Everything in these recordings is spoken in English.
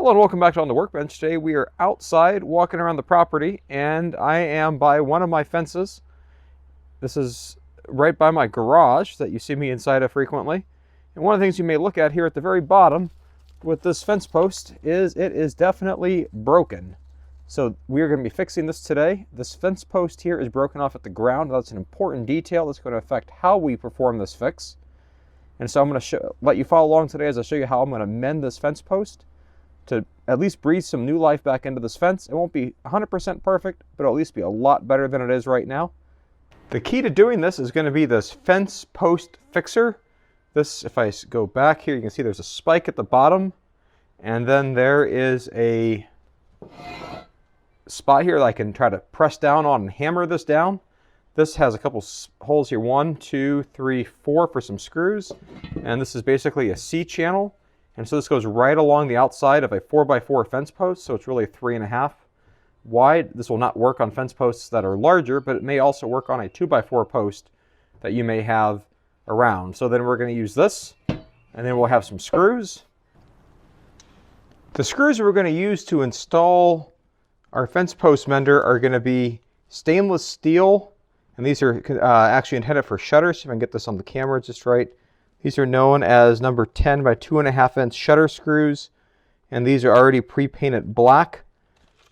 Hello and welcome back to On the Workbench. Today we are outside walking around the property and I am by one of my fences. This is right by my garage that you see me inside of frequently. And one of the things you may look at here at the very bottom with this fence post is it is definitely broken. So we are going to be fixing this today. This fence post here is broken off at the ground. That's an important detail that's going to affect how we perform this fix. And so I'm going to let you follow along today as I show you how I'm going to mend this fence post to at least breathe some new life back into this fence. It won't be 100% perfect, but it'll at least be a lot better than it is right now. The key to doing this is going to be this fence post fixer. This, if I go back here, you can see there's a spike at the bottom, and then there is a spot here that I can try to press down on and hammer this down. This has a couple holes here, 1, 2, 3, 4 for some screws, and this is basically a C channel. And so this goes right along the outside of a 4x4 fence post, so it's really 3.5 wide. This will not work on fence posts that are larger, but it may also work on a 2x4 post that you may have around. So then we're going to use this, and then we'll have some screws. The screws we're going to use to install our fence post mender are going to be stainless steel, and these are actually intended for shutters. If I can get this on the camera just right. These are known as number 10 by 2.5 inch shutter screws, and these are already pre-painted black,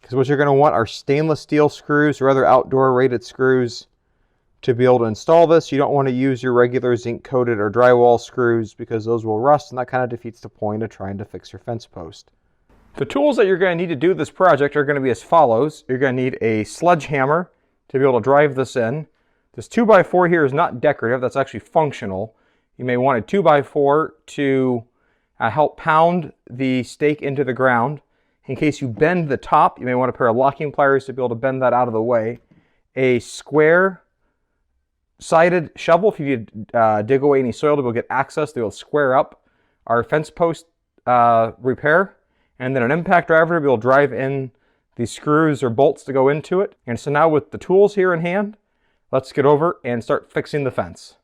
because what you're going to want are stainless steel screws or other outdoor rated screws to be able to install this. You don't want to use your regular zinc coated or drywall screws because those will rust, and that kind of defeats the point of trying to fix your fence post. The tools that you're going to need to do this project are going to be as follows. You're going to need a sledgehammer to be able to drive this in. This 2x4 here is not decorative, that's actually functional. You may want a 2x4 to help pound the stake into the ground. In case you bend the top, you may want a pair of locking pliers to be able to bend that out of the way. A square-sided shovel, if you dig away any soil to be able to get access, they will square up our fence post repair. And then an impact driver to be able to drive in the screws or bolts to go into it. And so now with the tools here in hand, let's get over and start fixing the fence.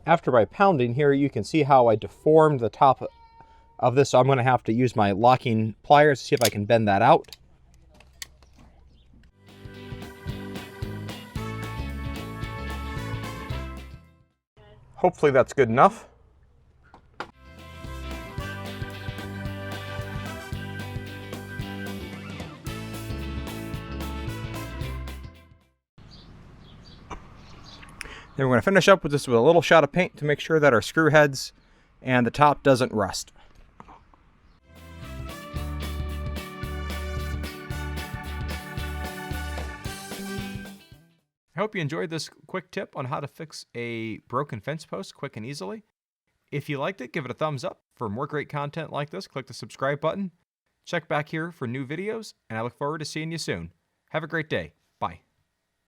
After by pounding here, you can see how I deformed the top of this. So I'm going to have to use my locking pliers to see if I can bend that out. Hopefully that's good enough. Then we're going to finish up with this with a little shot of paint to make sure that our screw heads and the top doesn't rust. I hope you enjoyed this quick tip on how to fix a broken fence post quick and easily. If you liked it, give it a thumbs up. For more great content like this, click the subscribe button. Check back here for new videos, and I look forward to seeing you soon. Have a great day.